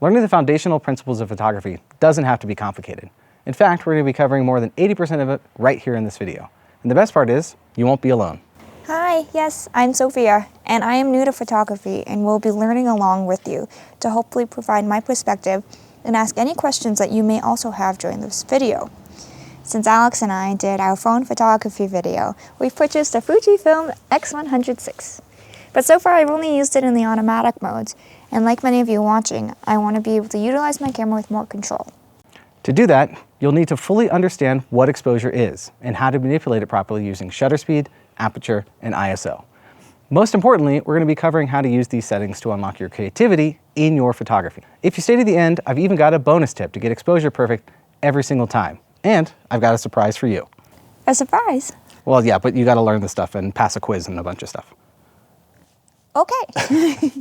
Learning the foundational principles of photography doesn't have to be complicated. In fact, we're going to be covering more than 80% of it right here in this video. And the best part is, you won't be alone. Hi, yes, I'm Sophia, and I am new to photography and will be learning along with you to hopefully provide my perspective and ask any questions that you may also have during this video. Since Alex and I did our phone photography video, we've purchased a Fujifilm X100VI. But so far I've only used it in the automatic modes, and like many of you watching, I want to be able to utilize my camera with more control. To do that, you'll need to fully understand what exposure is and how to manipulate it properly using shutter speed, aperture, and ISO. Most importantly, we're going to be covering how to use these settings to unlock your creativity in your photography. If you stay to the end, I've even got a bonus tip to get exposure perfect every single time. And I've got a surprise for you. A surprise? Well, yeah, but you got to learn this stuff and pass a quiz and a bunch of stuff. Okay.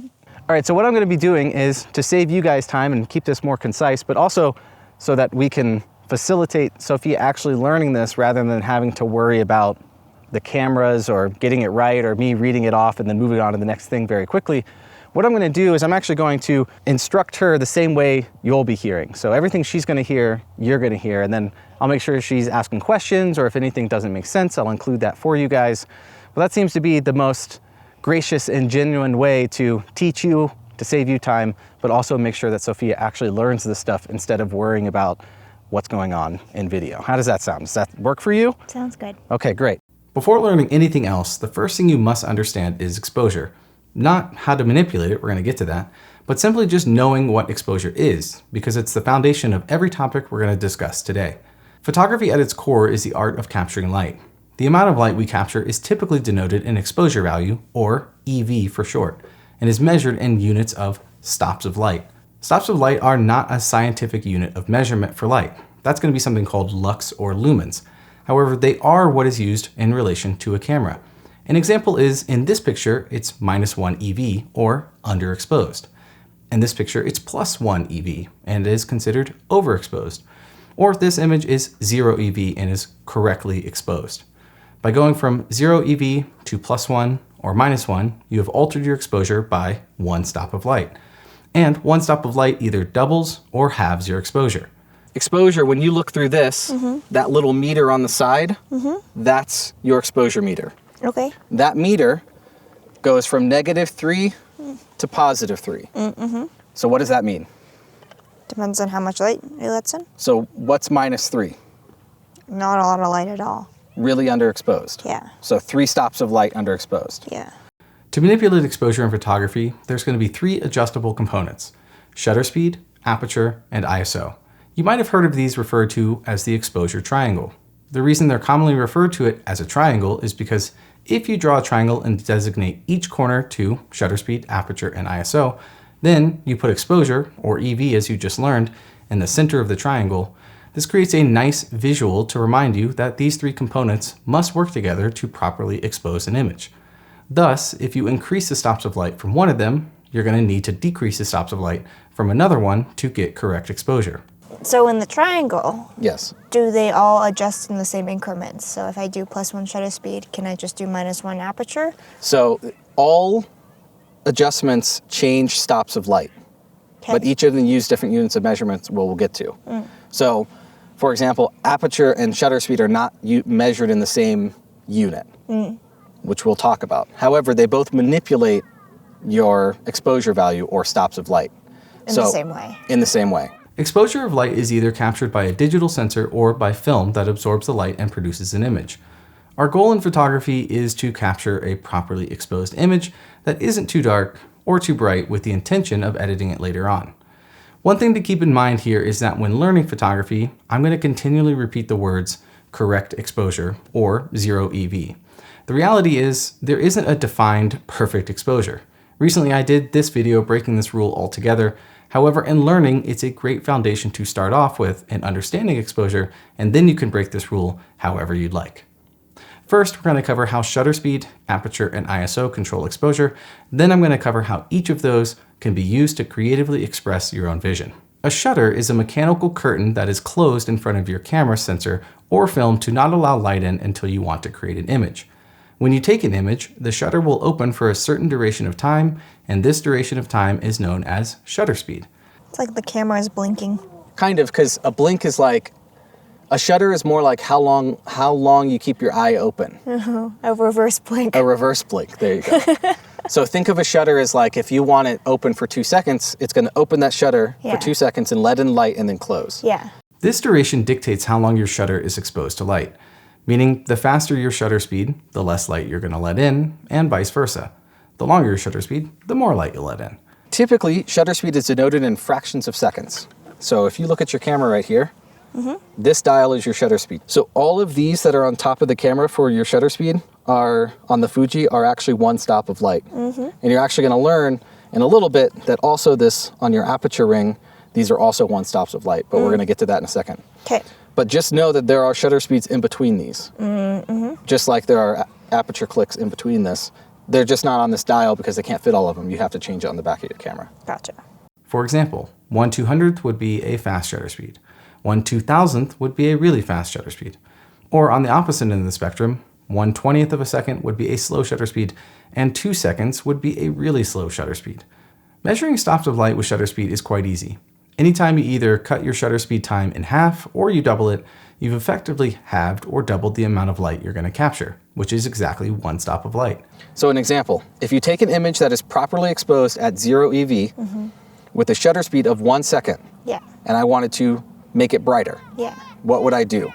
All right, so what I'm going to be doing is to save you guys time and keep this more concise, but also so that we can facilitate Sophia actually learning this rather than having to worry about the cameras or getting it right or me reading it off and then moving on to the next thing very quickly. What I'm going to do is I'm actually going to instruct her the same way you'll be hearing. So everything she's going to hear, you're going to hear, and then I'll make sure she's asking questions, or if anything doesn't make sense, I'll include that for you guys. Well, that seems to be the most gracious and genuine way to teach you, to save you time, but also make sure that Sophia actually learns this stuff instead of worrying about what's going on in video. How does that sound? Does that work for you? Sounds good. Okay, great. Before learning anything else, the first thing you must understand is exposure. Not how to manipulate it, we're going to get to that, but simply just knowing what exposure is, because it's the foundation of every topic we're going to discuss today. Photography at its core is the art of capturing light. The amount of light we capture is typically denoted in exposure value, or EV for short, and is measured in units of stops of light. Stops of light are not a scientific unit of measurement for light. That's going to be something called lux or lumens. However, they are what is used in relation to a camera. An example is, in this picture, it's -1 EV, or underexposed. In this picture, it's +1 EV, and is considered overexposed. Or this image is 0 EV and is correctly exposed. By going from 0 EV to +1 or -1, you have altered your exposure by 1 stop of light. And 1 stop of light either doubles or halves your exposure. Exposure, when you look through this, that little meter on the side, that's your exposure meter. Okay. That meter goes from -3 to +3. So what does that mean? Depends on how much light it lets in. So what's -3? Not a lot of light at all. Really underexposed. Yeah. So 3 stops of light underexposed. Yeah. To manipulate exposure in photography, there's going to be 3 adjustable components: shutter speed, aperture, and ISO. You might have heard of these referred to as the exposure triangle. The reason they're commonly referred to it as a triangle is because if you draw a triangle and designate each corner to shutter speed, aperture, and ISO, then you put exposure, or EV as you just learned, in the center of the triangle. This creates a nice visual to remind you that these 3 components must work together to properly expose an image. Thus, if you increase the stops of light from one of them, you're going to need to decrease the stops of light from another one to get correct exposure. So in the triangle, Yes. do they all adjust in the same increments? So if I do +1 shutter speed, can I just do -1 aperture? So all adjustments change stops of light, but each of them use different units of measurements we'll get to. So, for example, aperture and shutter speed are not measured in the same unit, which we'll talk about. However, they both manipulate your exposure value or stops of light. In the same way. In the same way. Exposure of light is either captured by a digital sensor or by film that absorbs the light and produces an image. Our goal in photography is to capture a properly exposed image that isn't too dark or too bright with the intention of editing it later on. One thing to keep in mind here is that when learning photography, I'm going to continually repeat the words correct exposure or 0 EV. The reality is there isn't a defined perfect exposure. Recently I did this video breaking this rule altogether. However, in learning, it's a great foundation to start off with in understanding exposure, and then you can break this rule however you'd like. First, we're going to cover how shutter speed, aperture, and ISO control exposure. Then I'm going to cover how each of those can be used to creatively express your own vision. A shutter is a mechanical curtain that is closed in front of your camera sensor or film to not allow light in until you want to create an image. When you take an image, the shutter will open for a certain duration of time, and this duration of time is known as shutter speed. It's like the camera is blinking. Kind of, because a blink is like, a shutter is more like how long you keep your eye open. A reverse blink. A reverse blink, there you go. So think of a shutter as like, if you want it open for 2 seconds, it's going to open that shutter for 2 seconds and let in light and then close. Yeah. This duration dictates how long your shutter is exposed to light, meaning the faster your shutter speed, the less light you're going to let in, and vice versa. The longer your shutter speed, the more light you'll let in. Typically, shutter speed is denoted in fractions of seconds. So if you look at your camera right here, this dial is your shutter speed. So all of these that are on top of the camera for your shutter speed are on the Fuji are actually 1 stop of light. And you're actually going to learn in a little bit that also this on your aperture ring, these are also 1 stops of light, but we're going to get to that in a second. Okay. But just know that there are shutter speeds in between these. Just like there are aperture clicks in between this. They're just not on this dial because they can't fit all of them. You have to change it on the back of your camera. Gotcha. For example, 1/200th would be a fast shutter speed. 1/2000th would be a really fast shutter speed. Or on the opposite end of the spectrum, 1/20th of a second would be a slow shutter speed, and 2 seconds would be a really slow shutter speed. Measuring stops of light with shutter speed is quite easy. Anytime you either cut your shutter speed time in half or you double it, you've effectively halved or doubled the amount of light you're going to capture, which is exactly 1 stop of light. So an example, if you take an image that is properly exposed at 0 EV with a shutter speed of 1 second, and I wanted to make it brighter, what would I do?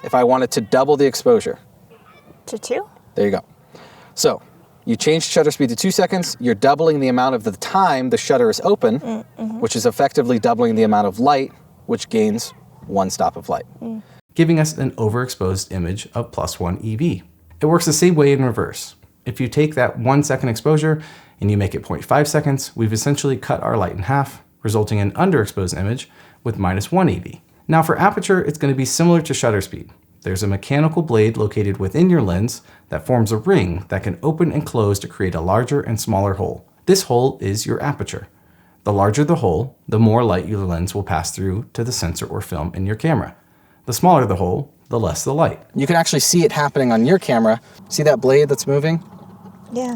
If I wanted to double the exposure? To 2? There you go. So you change shutter speed to 2 seconds, you're doubling the amount of the time the shutter is open, which is effectively doubling the amount of light, which gains 1 stop of light. Giving us an overexposed image of +1 EV. It works the same way in reverse. If you take that 1 second exposure and you make it 0.5 seconds, we've essentially cut our light in half, resulting in an underexposed image with -1 EV. Now for aperture, it's going to be similar to shutter speed. There's a mechanical blade located within your lens that forms a ring that can open and close to create a larger and smaller hole. This hole is your aperture. The larger the hole, the more light your lens will pass through to the sensor or film in your camera. The smaller the hole, the less the light. You can actually see it happening on your camera. See that blade that's moving? Yeah.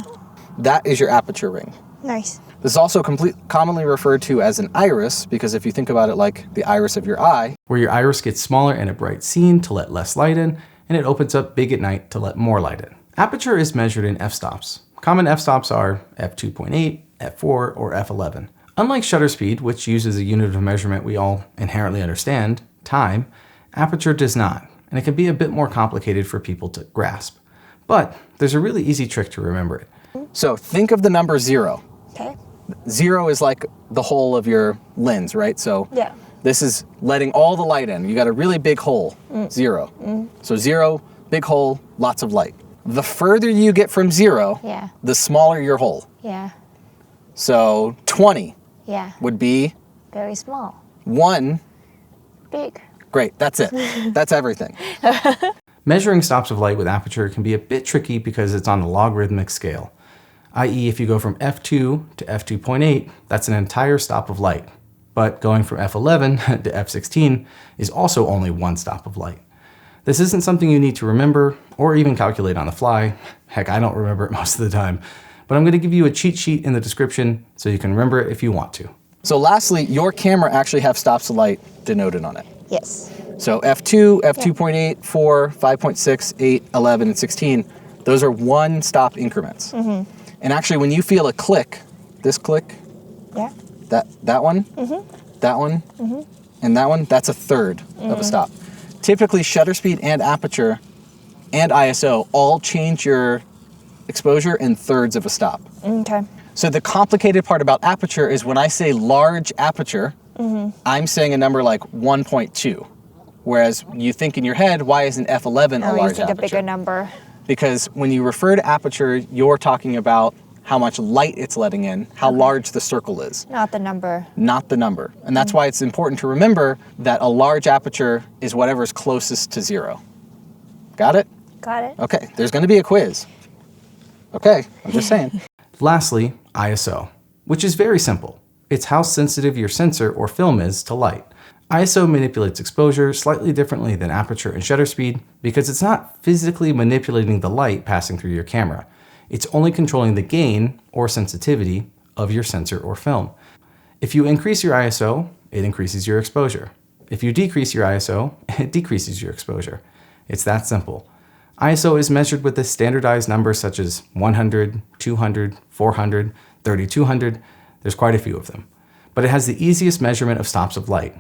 That is your aperture ring. Nice. This is also commonly referred to as an iris, because if you think about it like the iris of your eye, where your iris gets smaller in a bright scene to let less light in, and it opens up big at night to let more light in. Aperture is measured in f-stops. Common f-stops are f2.8, f4, or f11. Unlike shutter speed, which uses a unit of measurement we all inherently understand, time, aperture does not, and it can be a bit more complicated for people to grasp. But there's a really easy trick to remember it. So think of the number 0. Okay. 0 is like the hole of your lens, right? So this is letting all the light in. You got a really big hole, 0. So 0, big hole, lots of light. The further you get from 0, the smaller your hole. So 20 would be? Very small. 1. Big. Great, that's it. That's everything. Measuring stops of light with aperture can be a bit tricky because it's on a logarithmic scale. I.e., if you go from f2 to f2.8, that's an entire stop of light. But going from f11 to f16 is also only 1 stop of light. This isn't something you need to remember or even calculate on the fly. Heck, I don't remember it most of the time. But I'm going to give you a cheat sheet in the description so you can remember it if you want to. So lastly, your camera actually have stops of light denoted on it. Yes. So f2, f2.8, 4, 5.6, 8, 11, and 16, those are 1 stop increments. And actually, when you feel a click, this click, that one, that one, and that one, that's a third of a stop. Typically, shutter speed and aperture and ISO all change your exposure in thirds of a stop. Okay. So the complicated part about aperture is when I say large aperture, I'm saying a number like 1.2. Whereas you think in your head, why isn't f11 a large you think aperture? a bigger number. Because when you refer to aperture, you're talking about how much light it's letting in, how large the circle is. Not the number. Not the number. And that's why it's important to remember that a large aperture is whatever's closest to 0. Got it? Got it. Okay, there's going to be a quiz. Okay, I'm just saying. Lastly, ISO, which is very simple. It's how sensitive your sensor or film is to light. ISO manipulates exposure slightly differently than aperture and shutter speed because it's not physically manipulating the light passing through your camera. It's only controlling the gain or sensitivity of your sensor or film. If you increase your ISO, it increases your exposure. If you decrease your ISO, it decreases your exposure. It's that simple. ISO is measured with a standardized number such as 100, 200, 400, 3200. There's quite a few of them. But it has the easiest measurement of stops of light.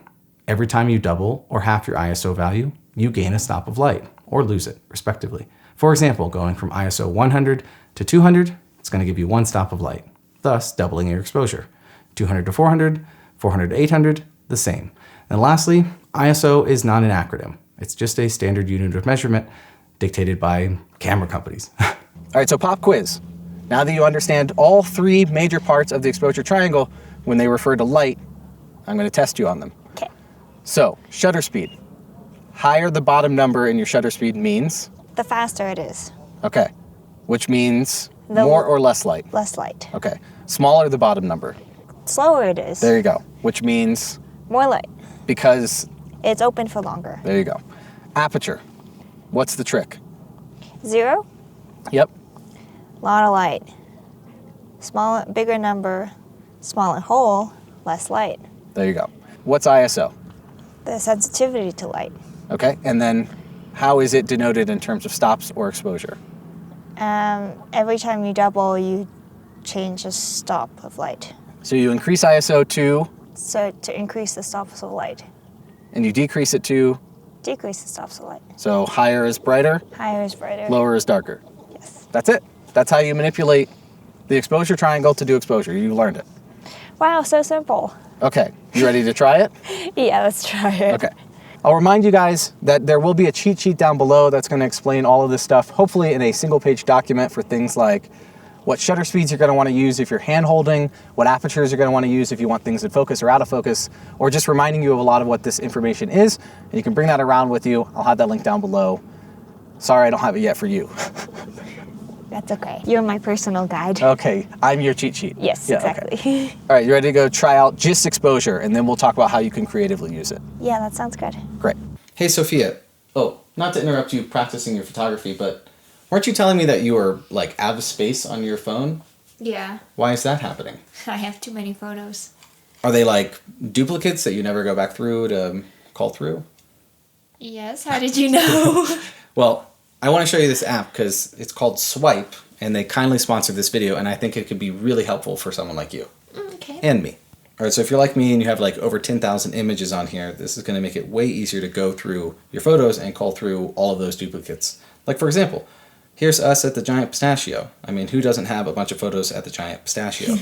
Every time you double or half your ISO value, you gain a stop of light, or lose it, respectively. For example, going from ISO 100 to 200, it's going to give you 1 stop of light, thus doubling your exposure. 200 to 400, 400 to 800, the same. And lastly, ISO is not an acronym. It's just a standard unit of measurement dictated by camera companies. All right, so pop quiz. Now that you understand all 3 major parts of the exposure triangle, when they refer to light, I'm going to test you on them. Okay. So, shutter speed. Higher the bottom number in your shutter speed means? The faster it is. Okay. Which means more or less light? Less light. Okay. Smaller the bottom number? Slower it is. There you go. Which means? More light. Because? It's open for longer. There you go. Aperture. What's the trick? 0? Yep. Lot of light. Smaller, bigger number, smaller hole, less light. There you go. What's ISO? The sensitivity to light. Okay, and then how is it denoted in terms of stops or exposure? Every time you double, you change the stop of light. So you increase ISO to? So to increase the stops of light. And you decrease it to? Decrease the stops of light. So higher is brighter? Higher is brighter. Lower is darker? Yes. That's it. That's how you manipulate the exposure triangle to do exposure. You learned it. Wow, so simple. Okay, you ready to try it? Yeah, let's try it. Okay. I'll remind you guys that there will be a cheat sheet down below that's going to explain all of this stuff, hopefully in a single-page document for things like what shutter speeds you're going to want to use if you're hand-holding, what apertures you're going to want to use if you want things in focus or out of focus, or just reminding you of a lot of what this information is, and you can bring that around with you. I'll have that link down below. Sorry, I don't have it yet for you. That's okay. You're my personal guide. Okay, I'm your cheat sheet. Yes, Yeah, exactly. Okay. All right, you ready to go try out just exposure, and then we'll talk about how you can creatively use it. Yeah, that sounds good. Great. Hey, Sophia. Oh, not to interrupt you practicing your photography, but weren't you telling me that you were, like, out of space on your phone? Yeah, Why is that happening? I have too many photos. Are they, like, duplicates that you never go back through to call through? Yes, how did you know? Well, I want to show you this app because it's called Swipe, and they kindly sponsored this video, and I think it could be really helpful for someone like you. Okay. And me. All right, so if you're like me and you have like over 10,000 images on here, this is going to make it way easier to go through your photos and call through all of those duplicates. Like, for example, here's us at the Giant Pistachio. I mean, who doesn't have a bunch of photos at the Giant Pistachio?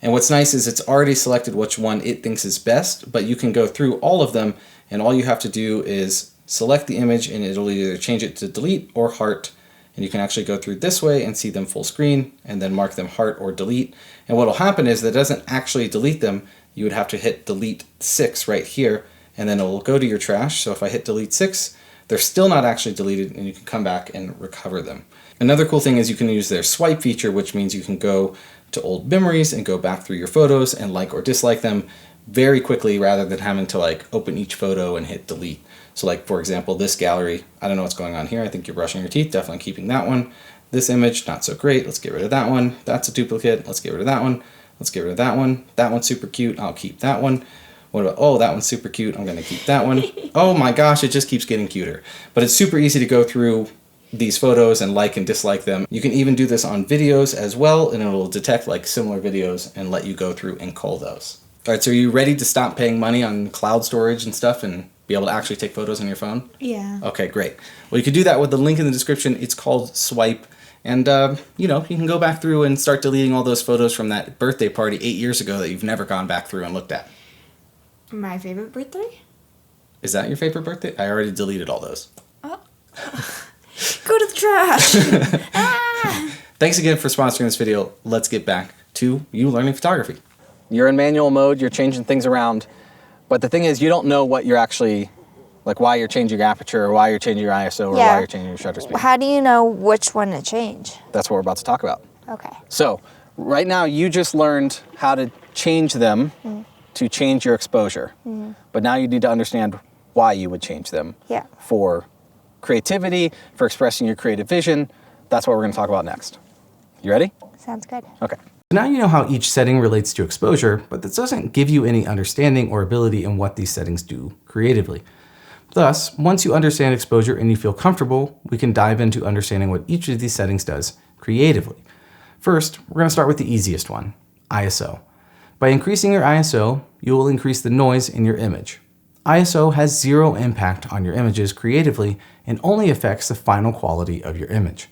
And what's nice is it's already selected which one it thinks is best, but you can go through all of them, and all you have to do is select the image, and it'll either change it to delete or heart. And you can actually go through this way and see them full screen, and then mark them heart or delete. And what will happen is that it doesn't actually delete them. You would have to hit delete 6 right here, and then it will go to your trash. So if I hit delete 6, they're still not actually deleted, and you can come back and recover them. Another cool thing is you can use their swipe feature, which means you can go to old memories and go back through your photos and like or dislike them very quickly rather than having to like open each photo and hit delete. So like, for example, this gallery, I don't know what's going on here. I think you're brushing your teeth, definitely keeping that one. This image, not so great. Let's get rid of that one. That's a duplicate. Let's get rid of that one. Let's get rid of that one. That one's super cute. I'll keep that one. What about, oh, that one's super cute. I'm going to keep that one. Oh my gosh, it just keeps getting cuter. But it's super easy to go through these photos and like and dislike them. You can even do this on videos as well, and it will detect like similar videos and let you go through and cull those. All right, so are you ready to stop paying money on cloud storage and stuff and be able to actually take photos on your phone? Yeah. Okay, great. Well, you can do that with the link in the description. It's called Swipe. And, you know, you can go back through and start deleting all those photos from that birthday party 8 years ago that you've never gone back through and looked at. My favorite birthday? Is that your favorite birthday? I already deleted all those. Oh. Go to the trash! Ah! Thanks again for sponsoring this video. Let's get back to you learning photography. You're in manual mode, you're changing things around, but the thing is you don't know what you're actually, like why you're changing your aperture or why you're changing your ISO or why you're changing your shutter speed. How do you know which one to change? That's what we're about to talk about. Okay. So right now you just learned how to change them to change your exposure, but now you need to understand why you would change them for creativity, for expressing your creative vision. That's what we're going to talk about next. You ready? Sounds good. Okay. Now you know how each setting relates to exposure, but this doesn't give you any understanding or ability in what these settings do creatively. Thus, once you understand exposure and you feel comfortable, we can dive into understanding what each of these settings does creatively. First, we're going to start with the easiest one, ISO. By increasing your ISO, you will increase the noise in your image. ISO has zero impact on your images creatively and only affects the final quality of your image.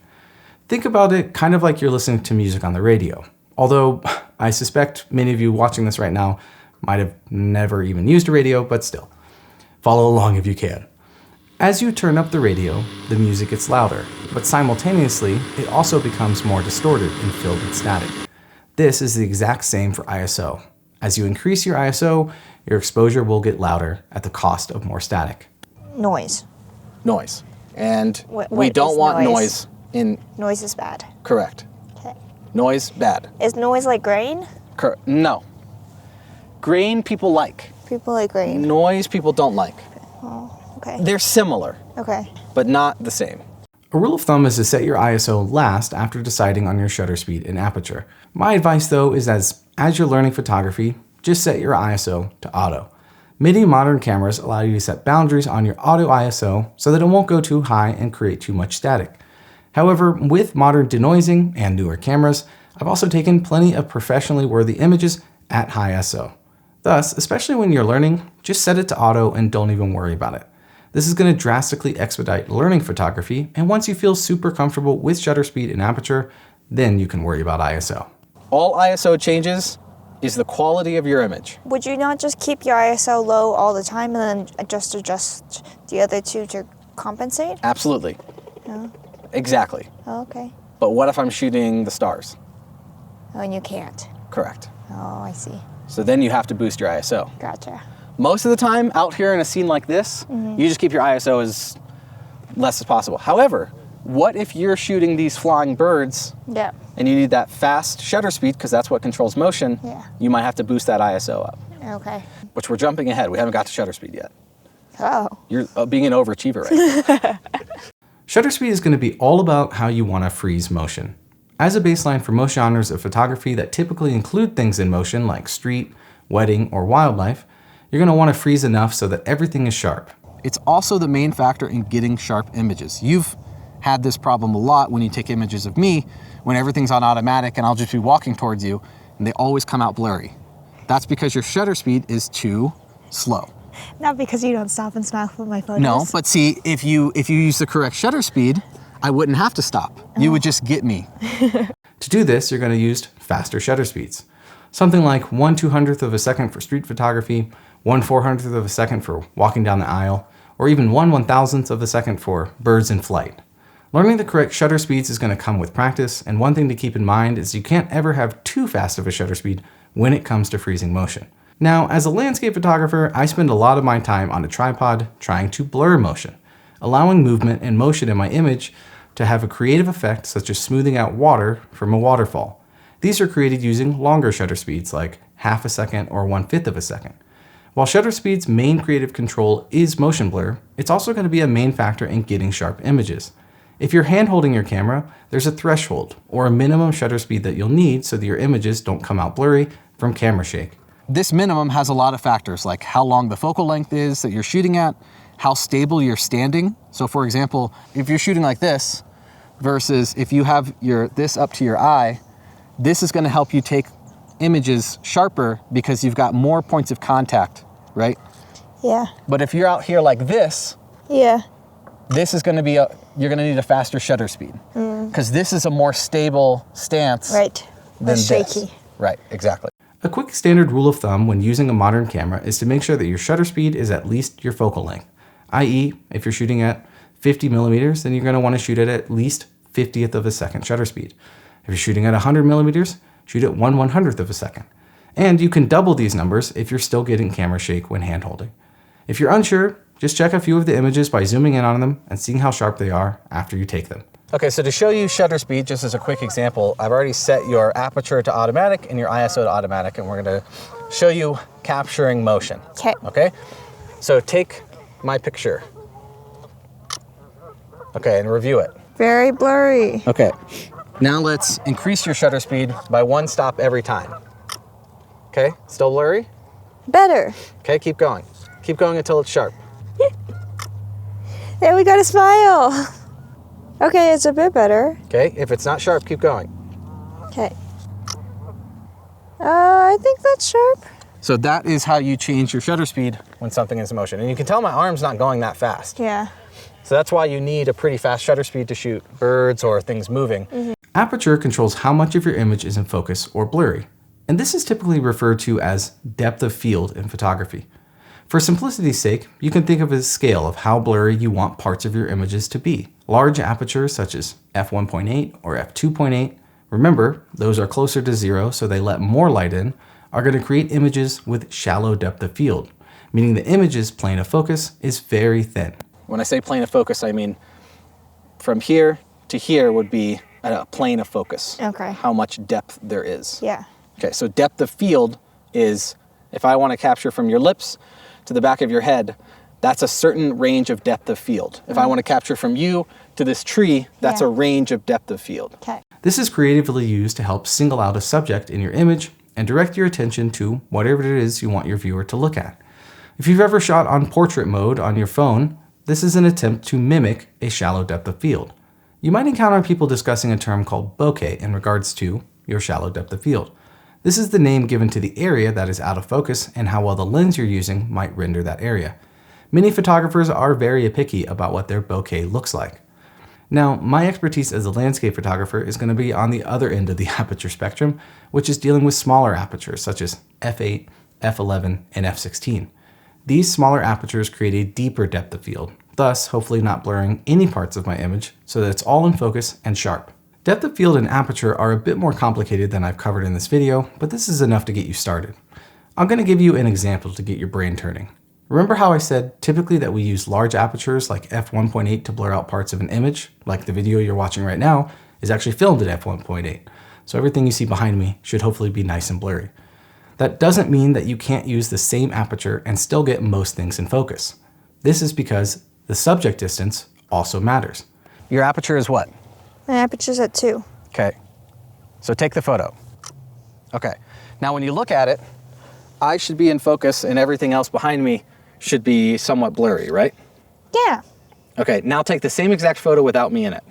Think about it kind of like you're listening to music on the radio. Although I suspect many of you watching this right now might have never even used a radio, but still. Follow along if you can. As you turn up the radio, the music gets louder, but simultaneously, it also becomes more distorted and filled with static. This is the exact same for ISO. As you increase your ISO, your exposure will get louder at the cost of more static. Noise. Noise. And What we don't is want noise? noise in... Noise is bad. Correct. Okay. Noise, bad. Is noise like grain? No. Grain people like. People like grain. Noise people don't like. Oh, okay. They're similar, Okay. but not the same. A rule of thumb is to set your ISO last after deciding on your shutter speed and aperture. My advice though is as you're learning photography, just set your ISO to auto. Many modern cameras allow you to set boundaries on your auto ISO so that it won't go too high and create too much static. However, with modern denoising and newer cameras, I've also taken plenty of professionally worthy images at high ISO. Thus, especially when you're learning, just set it to auto and don't even worry about it. This is going to drastically expedite learning photography, and once you feel super comfortable with shutter speed and aperture, then you can worry about ISO. All ISO changes is the quality of your image. Would you not just keep your ISO low all the time and then just adjust the other two to compensate? Absolutely. No. Exactly. Oh, okay. But what if I'm shooting the stars? Oh, and you can't. Correct. Oh, I see. So then you have to boost your ISO. Gotcha. Most of the time out here in a scene like this, you just keep your ISO as less as possible. However, what if you're shooting these flying birds Yeah. and you need that fast shutter speed because that's what controls motion? Yeah. You might have to boost that ISO up, Okay. which we're jumping ahead. We haven't got to shutter speed yet. Oh. You're being an overachiever right now. Shutter speed is going to be all about how you want to freeze motion. As a baseline for most genres of photography that typically include things in motion like street, wedding, or wildlife, you're going to want to freeze enough so that everything is sharp. It's also the main factor in getting sharp images. You've had this problem a lot when you take images of me, when everything's on automatic and I'll just be walking towards you and they always come out blurry. That's because your shutter speed is too slow. Not because you don't stop and smile with my photos. No, but see, if you use the correct shutter speed, I wouldn't have to stop. You would just get me. To do this, you're going to use faster shutter speeds. Something like 1/200th of a second for street photography, 1/400th of a second for walking down the aisle, or even 1/1000th of a second for birds in flight. Learning the correct shutter speeds is going to come with practice, and one thing to keep in mind is you can't ever have too fast of a shutter speed when it comes to freezing motion. Now, as a landscape photographer, I spend a lot of my time on a tripod trying to blur motion, allowing movement and motion in my image to have a creative effect such as smoothing out water from a waterfall. These are created using longer shutter speeds like 1/2 a second or 1/5 of a second. While shutter speed's main creative control is motion blur, it's also going to be a main factor in getting sharp images. If you're hand holding your camera, there's a threshold or a minimum shutter speed that you'll need so that your images don't come out blurry from camera shake. This minimum has a lot of factors like how long the focal length is that you're shooting at, how stable you're standing. So for example, if you're shooting like this versus if you have this up to your eye, this is going to help you take images sharper because you've got more points of contact, right? Yeah. But if you're out here like this, Yeah. this is going to be you're going to need a faster shutter speed because this is a more stable stance Right. than Less this. shaky. Right, exactly. A quick standard rule of thumb when using a modern camera is to make sure that your shutter speed is at least your focal length, i.e. if you're shooting at 50 millimeters, then you're going to want to shoot at least 50th of a second shutter speed. If you're shooting at 100 millimeters, shoot at 1/100th of a second. And you can double these numbers if you're still getting camera shake when hand holding. If you're unsure, just check a few of the images by zooming in on them and seeing how sharp they are after you take them. Okay, so to show you shutter speed, just as a quick example, I've already set your aperture to automatic and your ISO to automatic, and we're going to show you capturing motion. Okay. Okay? So take my picture. Okay, and review it. Very blurry. Okay. Now let's increase your shutter speed by 1 stop every time. Okay, still blurry? Better. Okay, keep going. Keep going until it's sharp. There, we got a smile. Okay, it's a bit better. Okay, if it's not sharp, keep going. Okay. I think that's sharp. So that is how you change your shutter speed when something is in motion. And you can tell my arm's not going that fast. Yeah. So that's why you need a pretty fast shutter speed to shoot birds or things moving. Mm-hmm. Aperture controls how much of your image is in focus or blurry. And this is typically referred to as depth of field in photography. For simplicity's sake, you can think of a scale of how blurry you want parts of your images to be. Large apertures such as f1.8 or f2.8, remember, those are closer to 0 so they let more light in, are going to create images with shallow depth of field, meaning the image's plane of focus is very thin. When I say plane of focus, I mean from here to here would be a plane of focus. Okay. How much depth there is. Yeah. Okay, so depth of field is, if I want to capture from your lips to the back of your head, that's a certain range of depth of field. If I want to capture from you to this tree, that's a range of depth of field. Okay. This is creatively used to help single out a subject in your image and direct your attention to whatever it is you want your viewer to look at. If you've ever shot on portrait mode on your phone, this is an attempt to mimic a shallow depth of field. You might encounter people discussing a term called bokeh in regards to your shallow depth of field. This is the name given to the area that is out of focus and how well the lens you're using might render that area. Many photographers are very picky about what their bokeh looks like. Now, my expertise as a landscape photographer is going to be on the other end of the aperture spectrum, which is dealing with smaller apertures such as f8, f11, and f16. These smaller apertures create a deeper depth of field, thus hopefully not blurring any parts of my image so that it's all in focus and sharp. Depth of field and aperture are a bit more complicated than I've covered in this video, but this is enough to get you started. I'm going to give you an example to get your brain turning. Remember how I said typically that we use large apertures like f1.8 to blur out parts of an image, like the video you're watching right now is actually filmed at f1.8, so everything you see behind me should hopefully be nice and blurry. That doesn't mean that you can't use the same aperture and still get most things in focus. This is because the subject distance also matters. Your aperture is what? My aperture's at 2. Okay, so take the photo. Okay, now when you look at it, I should be in focus and everything else behind me should be somewhat blurry, right? Yeah. Okay, now take the same exact photo without me in it.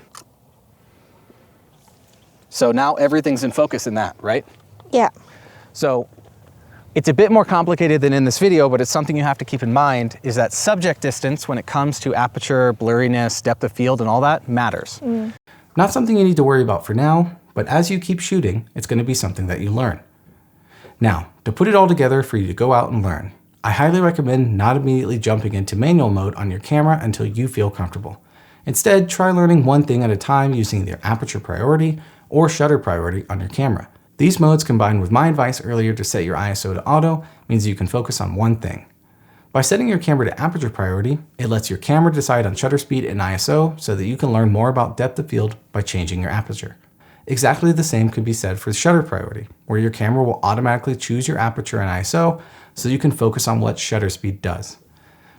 So now everything's in focus in that, right? Yeah. So it's a bit more complicated than in this video, but it's something you have to keep in mind is that subject distance when it comes to aperture, blurriness, depth of field, and all that matters. Not something you need to worry about for now, but as you keep shooting, it's going to be something that you learn. Now, to put it all together for you to go out and learn, I highly recommend not immediately jumping into manual mode on your camera until you feel comfortable. Instead, try learning one thing at a time using either aperture priority or shutter priority on your camera. These modes combined with my advice earlier to set your ISO to auto means you can focus on one thing. By setting your camera to aperture priority, it lets your camera decide on shutter speed and ISO so that you can learn more about depth of field by changing your aperture. Exactly the same could be said for shutter priority, where your camera will automatically choose your aperture and ISO so you can focus on what shutter speed does.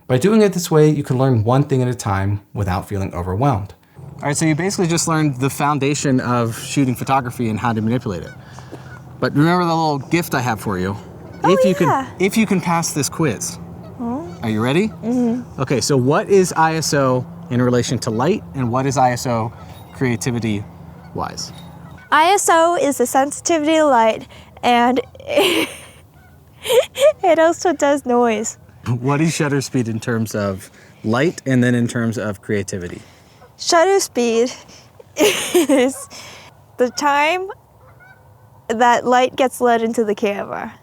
By doing it this way, you can learn one thing at a time without feeling overwhelmed. All right, so you basically just learned the foundation of shooting photography and how to manipulate it. But remember the little gift I have for you? If you can pass this quiz. Are you ready? Mm-hmm. Okay, so what is ISO in relation to light and what is ISO creativity-wise? ISO is the sensitivity of light, and it also does noise. What is shutter speed in terms of light and then in terms of creativity? Shutter speed is the time that light gets let into the camera,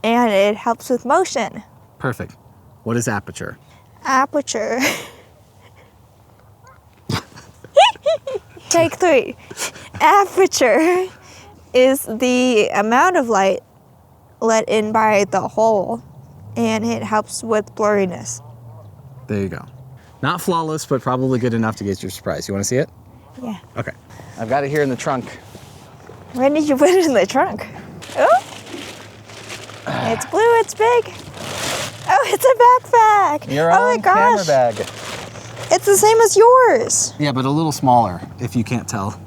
and it helps with motion. Perfect. What is aperture? Aperture. Take 3. Aperture is the amount of light let in by the hole, and it helps with blurriness. There you go. Not flawless, but probably good enough to get your surprise. You want to see it? Yeah. Okay. I've got it here in the trunk. Where did you put it in the trunk? Oh, it's blue, it's big. Oh, it's a backpack. Your oh own my gosh. camera bag. It's the same as yours. Yeah, but a little smaller, if you can't tell.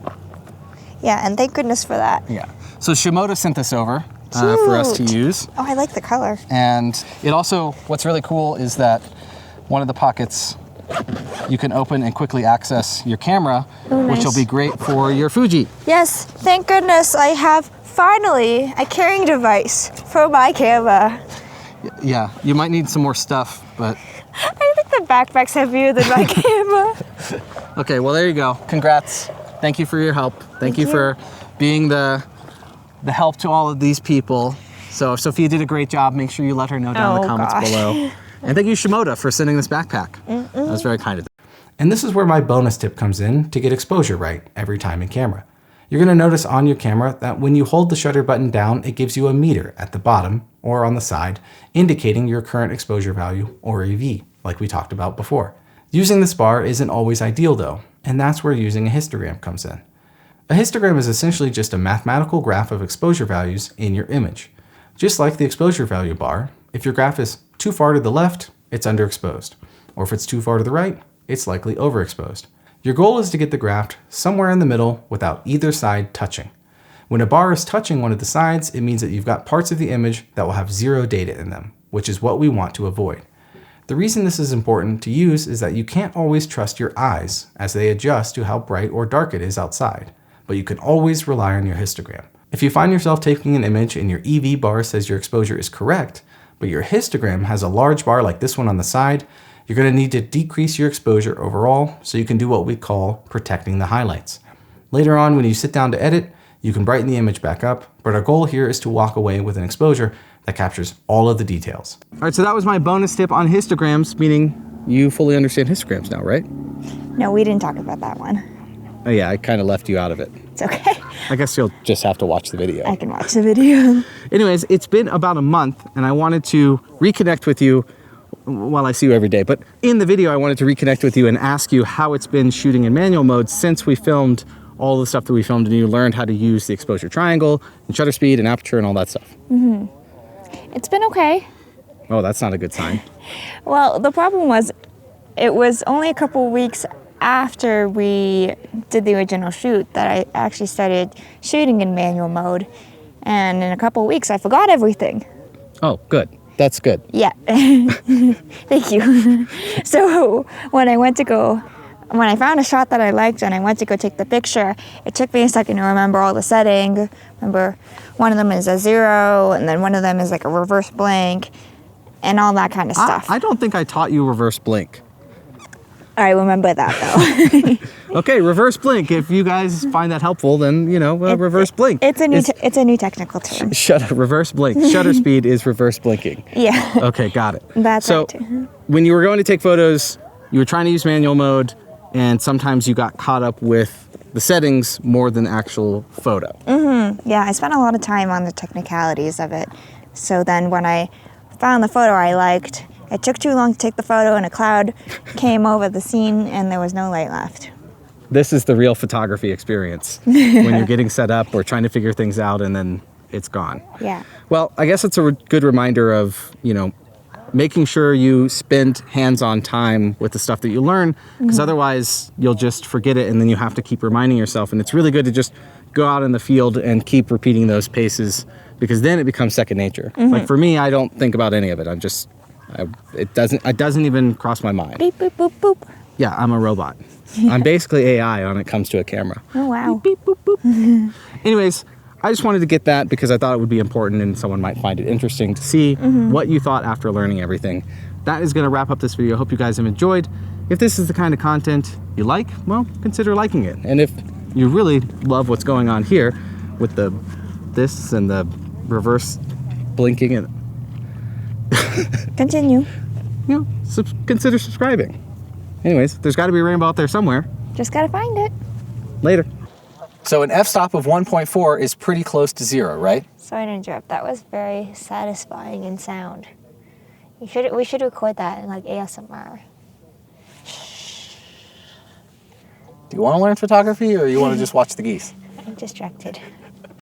Yeah, and thank goodness for that. Yeah. So Shimoda sent this over for us to Cute. use. Oh, I like the color. And it also, what's really cool is that one of the pockets you can open and quickly access your camera, Oh, which will nice. be great for your Fuji. Yes, thank goodness I have finally a carrying device for my camera. Yeah, you might need some more stuff, but I think the backpack's heavier than my camera. okay, well, there you go. Congrats. Thank you for your help. Thank you for being the help to all of these people. So if Sophia did a great job, make sure you let her know down in the comments below. And thank you, Shimoda, for sending this backpack. That was very kind of them. And this is where my bonus tip comes in to get exposure right every time in camera. You're going to notice on your camera that when you hold the shutter button down, it gives you a meter at the bottom or on the side, indicating your current exposure value, or EV, like we talked about before. Using this bar isn't always ideal though, and that's where using a histogram comes in. A histogram is essentially just a mathematical graph of exposure values in your image. Just like the exposure value bar, if your graph is too far to the left, it's underexposed, or if it's too far to the right, it's likely overexposed. Your goal is to get the graph somewhere in the middle without either side touching. When a bar is touching one of the sides, it means that you've got parts of the image that will have zero data in them, which is what we want to avoid. The reason this is important to use is that you can't always trust your eyes as they adjust to how bright or dark it is outside, but you can always rely on your histogram. If you find yourself taking an image and your EV bar says your exposure is correct, but your histogram has a large bar like this one on the side, you're going to need to decrease your exposure overall so you can do what we call protecting the highlights. Later on, when you sit down to edit, you can brighten the image back up, but our goal here is to walk away with an exposure that captures all of the details. All right, so that was my bonus tip on histograms, meaning you fully understand histograms now, right? No, we didn't talk about that one. Oh yeah, I kind of left you out of it. It's okay. I guess you'll just have to watch the video. I can watch the video. Anyways, it's been about a month and I wanted to reconnect with you. Well, I see you every day, but in the video, I wanted to reconnect with you and ask you how it's been shooting in manual mode since we filmed all the stuff that we filmed and you learned how to use the exposure triangle and shutter speed and aperture and all that stuff. It's been okay. Oh, that's not a good sign. Well, the problem was it was only a couple weeks after we did the original shoot that I actually started shooting in manual mode. And in a couple weeks, I forgot everything. Oh, good. That's good. Yeah. Thank you. So when I found a shot that I liked and I went to go take the picture, it took me a second to remember all the settings. Remember, one of them is a 0, and then one of them is like a reverse blank, and all that kind of stuff. I don't think I taught you reverse blink. I remember that though. Okay, reverse blink. If you guys find that helpful, then, you know, reverse blink. It's a new technical term. Reverse blink. Shutter speed is reverse blinking. Yeah. Okay, got it. That's so, right. when you were going to take photos, you were trying to use manual mode, and sometimes you got caught up with the settings more than the actual photo. Yeah, I spent a lot of time on the technicalities of it. So then when I found the photo I liked, it took too long to take the photo and a cloud came over the scene and there was no light left. This is the real photography experience when you're getting set up or trying to figure things out and then it's gone. Yeah. Well, I guess it's a good reminder of, you know, making sure you spend hands-on time with the stuff that you learn, because otherwise you'll just forget it and then you have to keep reminding yourself. And it's really good to just go out in the field and keep repeating those paces, because then it becomes second nature. Like for me, I don't think about any of it. It doesn't even cross my mind. Beep, boop, boop, boop. Yeah, I'm a robot. I'm basically AI when it comes to a camera. Oh, wow. Beep, beep, boop, boop. Anyways, I just wanted to get that because I thought it would be important and someone might find it interesting to see what you thought after learning everything. That is going to wrap up this video. I hope you guys have enjoyed. If this is the kind of content you like, well, consider liking it. And if you really love what's going on here with this and the reverse blinking and Continue. you know, consider subscribing. Anyways, there's got to be a rainbow out there somewhere. Just gotta find it. Later. So an f-stop of 1.4 is pretty close to 0, right? Sorry to interrupt. That was very satisfying in sound. We should record that in like ASMR. Do you want to learn photography or you want to just watch the geese? I'm distracted.